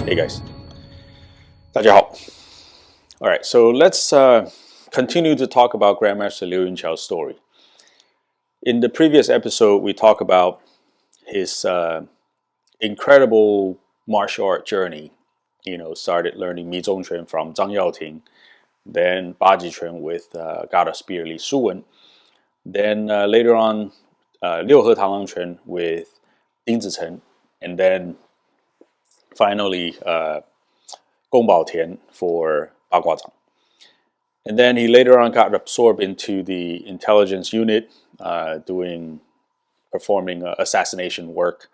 Hey guys, 大家好. All right, so let's continue to talk about Grandmaster Liu Yun-Qiao's story. In the previous episode, we talked about his incredible martial art journey. Started learning Mizhongquan from Zhang Yaoting, then BajiShu with God of Spear Li Shuwen, then later on Liu He Tanglang with Ding Zichen, and then finally Gong Bao Tian for Bagua Zhang. And then he later on got absorbed into the intelligence unit, performing assassination work.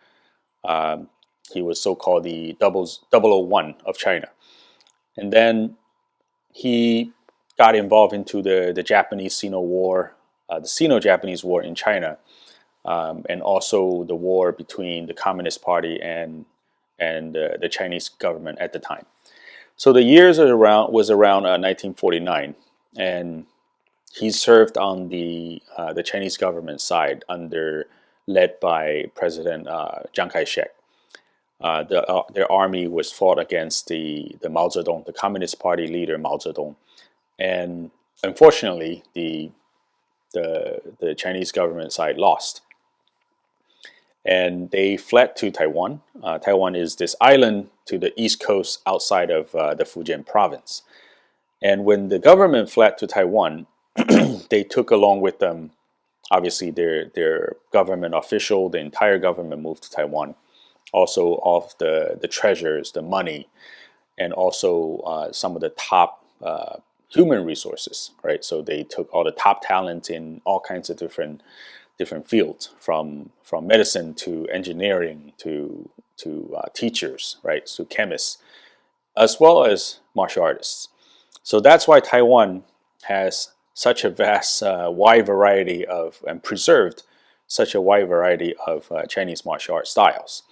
He was so-called the 001 of China. And then he got involved into the Japanese Sino War, the Sino-Japanese War in China, and also the war between the Communist Party and the Chinese government at the time. So the years was around 1949, and he served on the Chinese government side led by President Chiang Kai-shek. Their army was fought against the Mao Zedong, the Communist Party leader Mao Zedong, and unfortunately the Chinese government side lost. And they fled to Taiwan. Taiwan is this island to the east coast outside of the Fujian province. And when the government fled to Taiwan, they took along with them, obviously, their government official. The entire government moved to Taiwan. Also, all of the treasures, the money, and also some of the top human resources, right? So they took all the top talent in all kinds of different fields, from medicine to engineering to teachers, right, to chemists, as well as martial artists. So that's why Taiwan has such a vast, wide variety and preserved such a wide variety of Chinese martial art styles.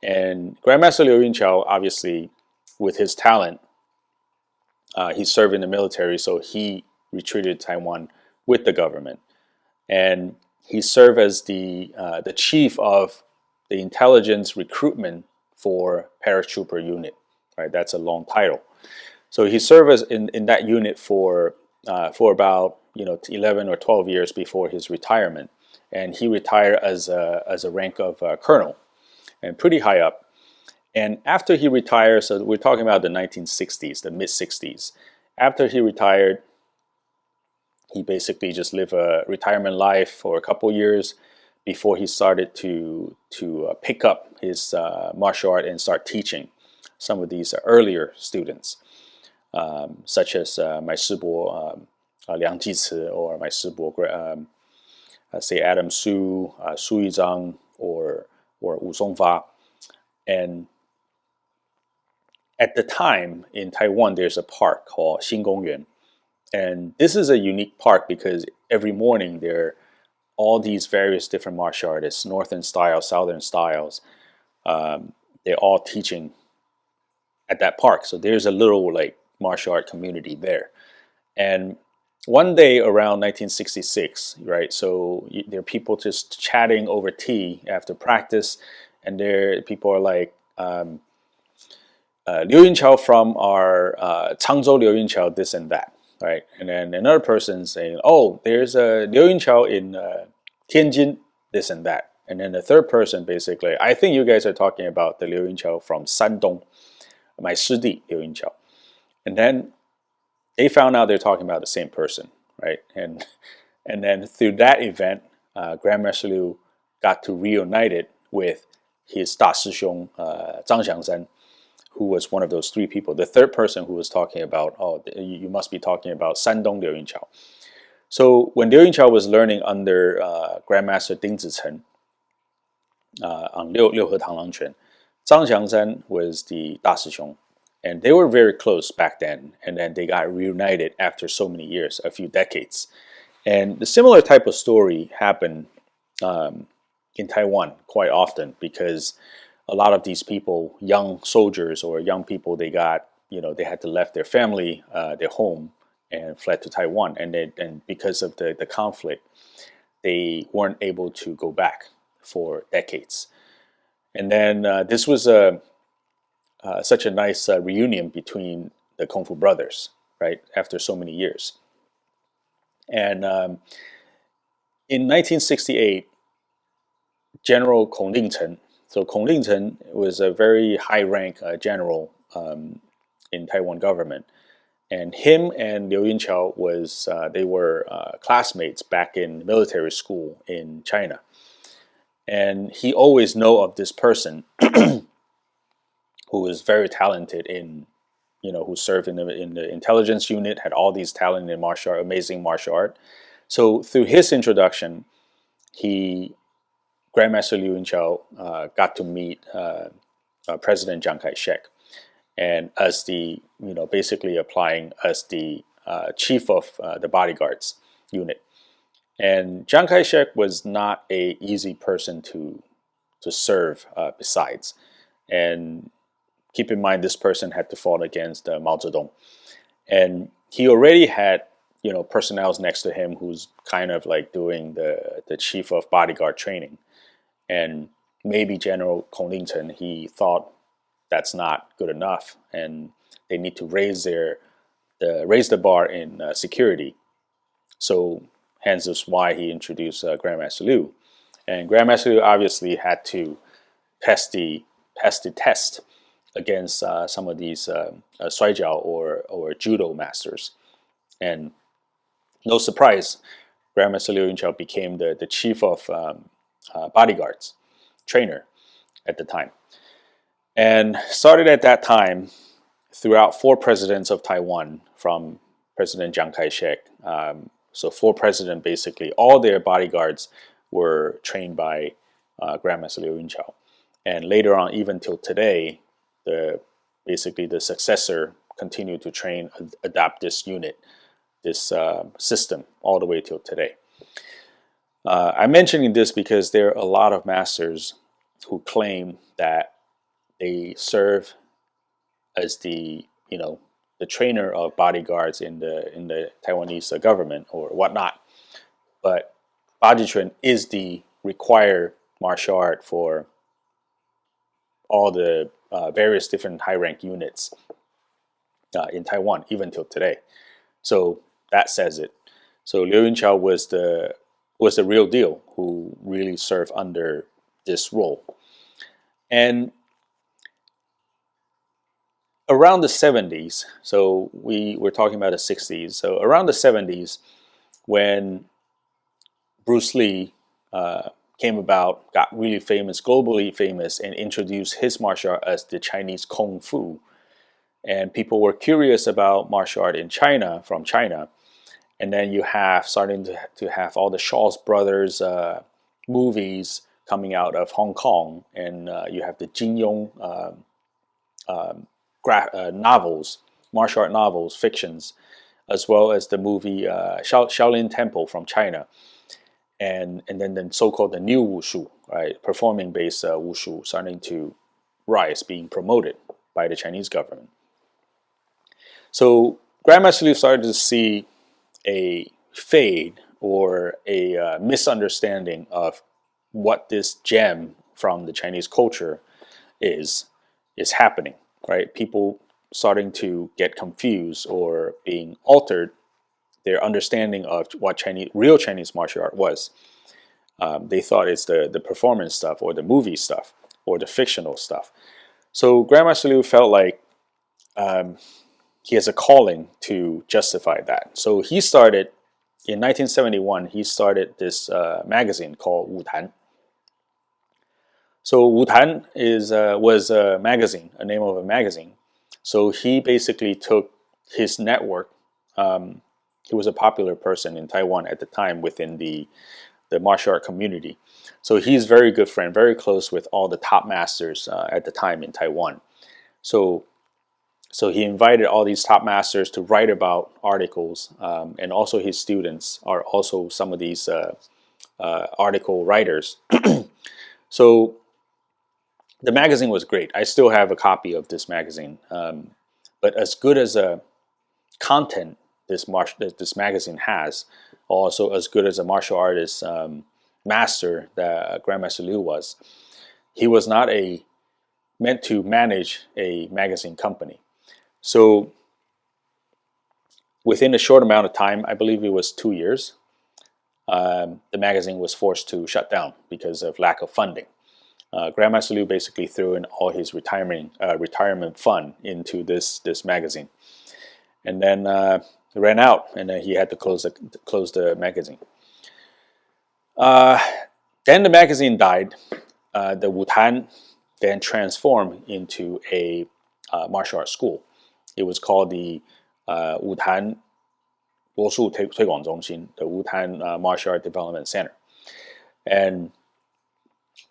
And Grandmaster Liu Yun-Qiao, obviously, with his talent, he served in the military, so he retreated to Taiwan with the government. And he served as the chief of the intelligence recruitment for paratrooper unit. Right, that's a long title. So he served in that unit for about 11 or 12 years before his retirement, and he retired as a rank of colonel, and pretty high up. And after he retired, so we're talking about the 1960s, the mid 60s. After he retired, he basically just lived a retirement life for a couple years before he started to pick up his martial art and start teaching some of these earlier students, such as my Shibo Liang Jici, or my Shibo, say Adam Su, Su Yizhang, or Wu Songfa. And at the time in Taiwan, there's a park called Xinggongyuan. And this is a unique park because every morning there are all these various different martial artists, northern styles, southern styles. They're all teaching at that park. So there's a little martial art community there. And one day around 1966, right? So there are people just chatting over tea after practice, and people are like, Liu Yun-Qiao from our Changzhou Liu Yun-Qiao, this and that. Right, and then another person saying, "Oh, there's a Liu Yun-Qiao in Tianjin, this and that." And then the third person basically, "I think you guys are talking about the Liu Yun-Qiao from Shandong, my Shidi Liu Yun-Qiao." And then they found out they're talking about the same person, right? And then through that event, Grandmaster Liu got to reunite it with his Da Shixiong Zhang Xiangzhen, who was one of those three people. The third person who was talking about, oh, you must be talking about Shandong Liu Yun-Qiao. So when Liu Yun-Qiao was learning under Grandmaster Ding Zichen on Liu He Tanglang, Zhang Xiangzhen was the Da Shixiong, and they were very close back then. And then they got reunited after so many years, a few decades. And the similar type of story happened in Taiwan quite often, because a lot of these people, young soldiers or young people, they had to left their family, their home, and fled to Taiwan. And because of the conflict, they weren't able to go back for decades. And then this was a such a nice reunion between the Kung Fu brothers, right? After so many years. And in 1968, General Kong Lingchen. So Kong Lingchen was a very high-rank general in Taiwan government, and him and Liu Yun-Qiao was they were classmates back in military school in China, and he always know of this person who was very talented in, who served in the intelligence unit, had all these talent in martial art, amazing martial art. So through his introduction, Grandmaster Liu Yun-Qiao got to meet President Chiang Kai-shek, and as the, basically applying as the chief of the bodyguards unit. And Chiang Kai-shek was not a easy person to serve besides. And keep in mind, this person had to fought against Mao Zedong. And he already had, personnel next to him who's kind of like doing the chief of bodyguard training. And maybe General Kong Lingchen, he thought that's not good enough, and they need to raise the bar in security. So hence is why he introduced Grandmaster Liu, and Grandmaster Liu obviously had to pass the test against some of these Suijiao or judo masters, and no surprise, Grandmaster Liu Yun-Qiao became the chief of bodyguards trainer at the time. And started at that time throughout 4 presidents of Taiwan, from President Chiang Kai-shek. So 4 presidents, basically, all their bodyguards were trained by Grandmaster Liu Yun-Qiao. And later on, even till today, basically the successor continued to train, adapt this unit, this system, all the way till today. I'm mentioning this because there are a lot of masters who claim that they serve as the trainer of bodyguards in the Taiwanese government or whatnot, but BajiShu is the required martial art for all the various different high-rank units in Taiwan, even till today. So that says it. So Liu Yun-Qiao was the real deal, who really served under this role. And around the 70s, so we're talking about the 60s, so around the 70s, when Bruce Lee came about, got really famous, globally famous, and introduced his martial art as the Chinese Kung Fu. And people were curious about martial art in China, from China. And then you have starting to have all the Shaw's Brothers movies coming out of Hong Kong, and you have the Jin Yong novels, martial art novels, fictions, as well as the movie Shaolin Temple from China, and then the so-called the new wushu, right, performing-based wushu, starting to rise, being promoted by the Chinese government. So Grandmaster Liu started to see a fade or a misunderstanding of what this gem from the Chinese culture is happening, right? People starting to get confused or being altered their understanding of what real Chinese martial art was. They thought it's the performance stuff or the movie stuff or the fictional stuff. So Grandmaster Liu felt like he has a calling to justify that. So he started, in 1971, he started this magazine called Wu Tan. So Wu Tan was a magazine, a name of a magazine. So he basically took his network. He was a popular person in Taiwan at the time within the martial art community. So he's very good friend, very close with all the top masters at the time in Taiwan. So he invited all these top masters to write about articles, and also his students are also some of these article writers. So the magazine was great. I still have a copy of this magazine. But as good as a content this magazine has, also as good as a martial artist master that Grandmaster Liu was, he was not a meant to manage a magazine company. So within a short amount of time, I believe it was 2 years, the magazine was forced to shut down because of lack of funding. Grandmaster Liu basically threw in all his retirement fund into this magazine, and then it ran out, and then he had to close the magazine. Then the magazine died. The Wutan then transformed into a martial arts school. It was called the Wutan 国术推广中心, the Wutan Martial Art Development Center. And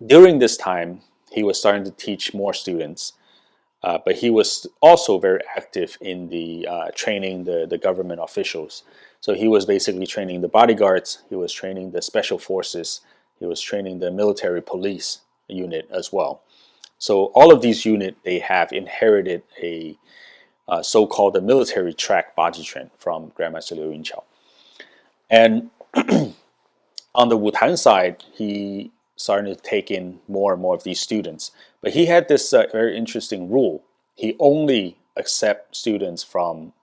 during this time, he was starting to teach more students, but he was also very active in the training the government officials. So he was basically training the bodyguards, he was training the special forces, he was training the military police unit as well. So all of these units, they have inherited a so-called the military track BajiShu from Grandmaster Liu Yun-Qiao. And on the Wutan side, he started to take in more and more of these students. But he had this very interesting rule. He only accepts students from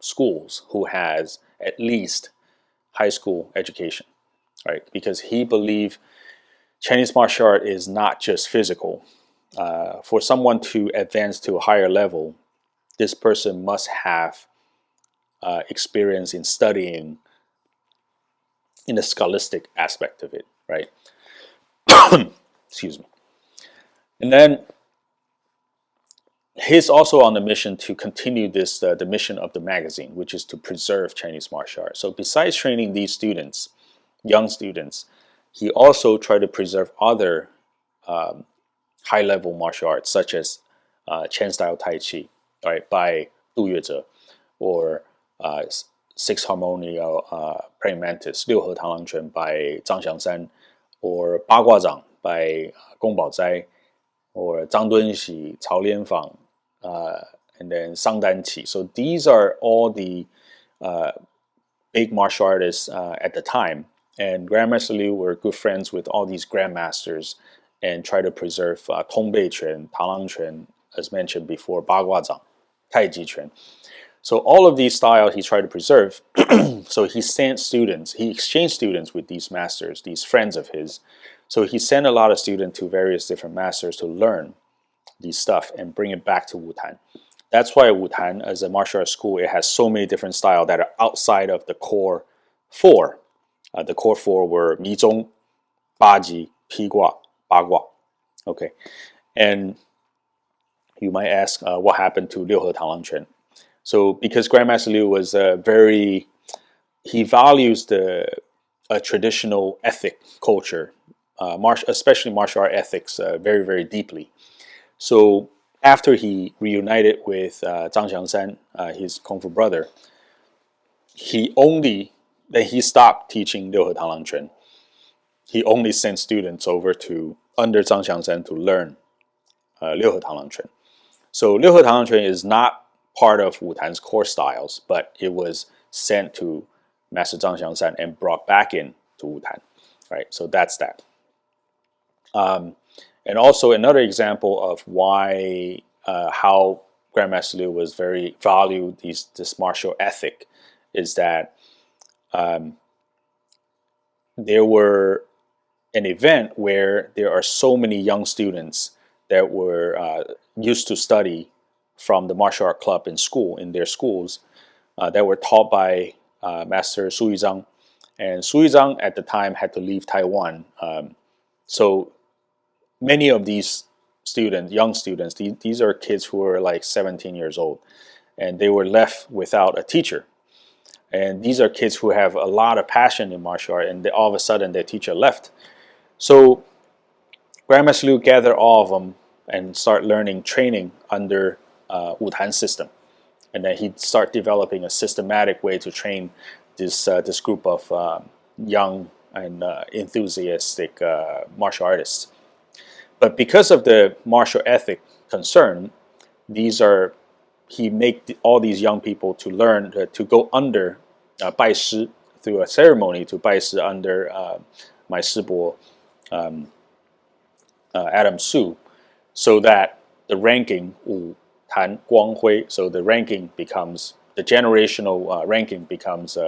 schools who has at least high school education, right? Because he believed Chinese martial art is not just physical. For someone to advance to a higher level, this person must have experience in studying in the scholastic aspect of it, right? Excuse me. And then he's also on the mission to continue this, the mission of the magazine, which is to preserve Chinese martial arts. So besides training these students, young students, he also tried to preserve other high-level martial arts, such as Chen-style Tai Chi, right, by Du Yuezhe, or Six Harmonial Praying Mantis, 六合螳螂拳 by Zhang Xiangsan, or 八卦掌 by Gong Baozai, or Zhang Dunxi, Cao Lianfang, and then Sang Dan Qi. So these are all the big martial artists at the time. And Grandmaster Liu were good friends with all these grandmasters and try to preserve Tongbei Quan, Talang Quan, as mentioned before, Baguazhang, Taiji Quan. So all of these styles he tried to preserve. So he sent students, he exchanged students with these masters, these friends of his. So he sent a lot of students to various different masters to learn these stuff and bring it back to Wutan. That's why Wutan, as a martial arts school, it has so many different styles that are outside of the core four. The core four were Mizhong, Baji, Pigua, Bagua. Okay, and you might ask, what happened to Liu He Tanglang Quan? So because Grandmaster Liu was he values the traditional ethic culture, especially martial art ethics, very, very deeply. So after he reunited with Zhang Xiangsan, his Kung Fu brother, he stopped teaching Liu He Tanglang Quan. He only sent students over to under Zhang Xiangsan to learn Liu He Tanglang Quan. So Liu He Tanglang Quan is not part of Wutan's core styles, but it was sent to Master Zhang Xiangsan and brought back in to Wutan, right? So that's that. And also another example of why how Grandmaster Liu was very valued this martial ethic is that there were an event where there are so many young students that were used to study from the martial art club in their schools that were taught by Master Su Yizhang. And Su Yizhang at the time had to leave Taiwan. So many of these students, young students, these are kids who are like 17 years old, and they were left without a teacher. And these are kids who have a lot of passion in martial art, and all of a sudden their teacher left. So Grandmaster Liu gathered all of them and start learning training under Wutan's system. And then he'd start developing a systematic way to train this group of young and enthusiastic martial artists. But because of the martial ethic concern, he made all these young people to learn to go under BajiShu through a ceremony to BajiShu under my Shibo Adam Su. so that the ranking 武坛光辉, so the ranking becomes the generational ranking becomes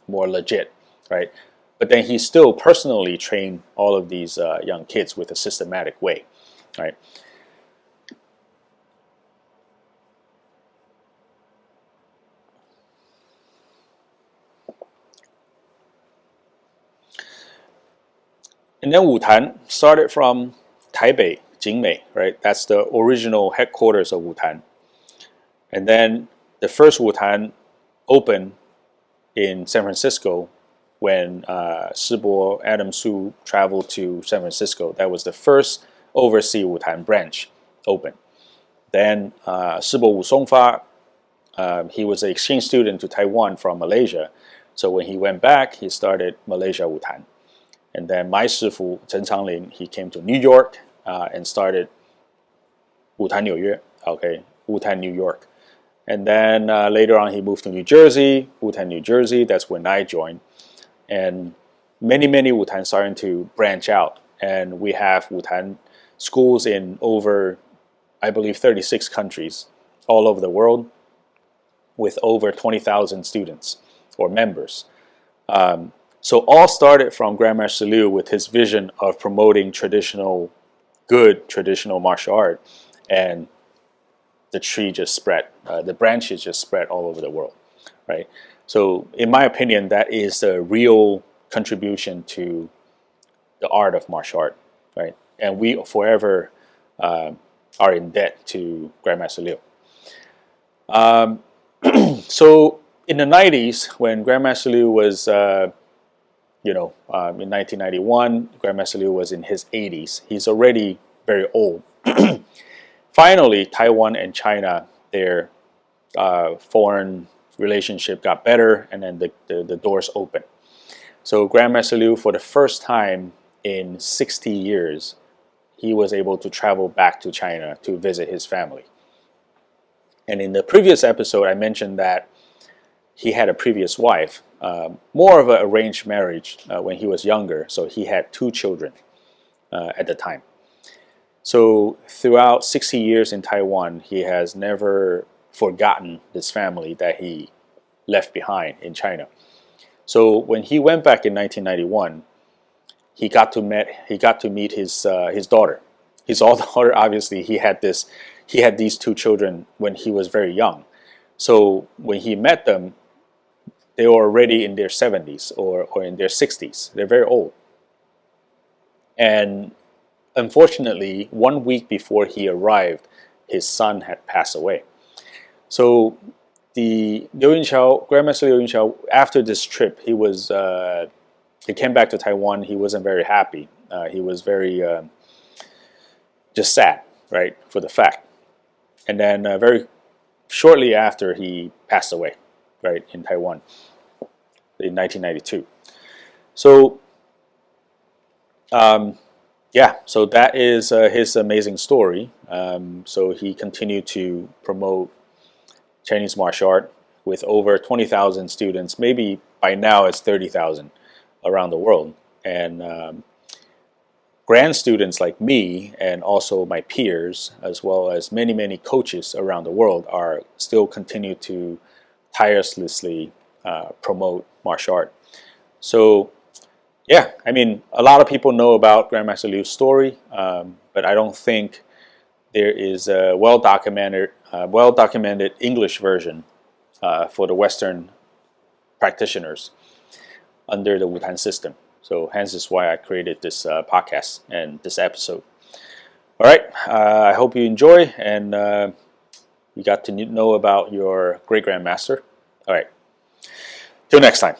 more legit, right? But then he still personally trained all of these young kids with a systematic way, right? And then Wutan started from Taipei, Jingmei, right? That's the original headquarters of Wutan. And then the first Wutan opened in San Francisco when Shibo Adam Su traveled to San Francisco. That was the first overseas Wutan branch open. Then Shibo Wu Songfa, he was an exchange student to Taiwan from Malaysia. So when he went back, he started Malaysia Wutan. And then my Shifu, Chen Changlin, he came to New York and started Wutan Niuyue, okay, Wutan New York. And then later on, he moved to New Jersey, Wutan New Jersey. That's when I joined. And many Wutan starting to branch out. And we have Wutan schools in over, I believe, 36 countries all over the world with over 20,000 students or members. So all started from Grandmaster Liu with his vision of promoting good traditional martial art, and the tree just spread, the branches just spread all over the world, right? So in my opinion, that is a real contribution to the art of martial art, right? And we forever are in debt to Grandmaster Liu. So in the 90s, when Grandmaster Liu was in 1991, Grandmaster Liu was in his 80s. He's already very old. Finally, Taiwan and China, their foreign relationship got better, and then the doors opened. So Grandmaster Liu, for the first time in 60 years, he was able to travel back to China to visit his family. And in the previous episode, I mentioned that he had a previous wife, more of an arranged marriage when he was younger. So he had 2 children at the time. So throughout 60 years in Taiwan, he has never forgotten this family that he left behind in China. So when he went back in 1991, he got to meet his daughter. His older daughter, obviously, he had these 2 children when he was very young. So when he met them, they were already in their 70s or in their 60s. They're very old. And unfortunately, 1 week before he arrived, his son had passed away. So the Grandmaster Liu Yun-Qiao, after this trip, he came back to Taiwan. He wasn't very happy. He was very just sad, right, for the fact. And then very shortly after, he passed away, right, in Taiwan in 1992. So so that is his amazing story. So he continued to promote Chinese martial art with over 20,000 students. Maybe by now it's 30,000 around the world. And grand students like me and also my peers, as well as many coaches around the world, are still continue to tirelessly promote martial art. So yeah, I mean, a lot of people know about Grandmaster Liu's story, but I don't think there is a well-documented English version for the Western practitioners under the Wutan system. So hence is why I created this podcast and this episode. All right, I hope you enjoy and you got to know about your great grandmaster. All right, till next time.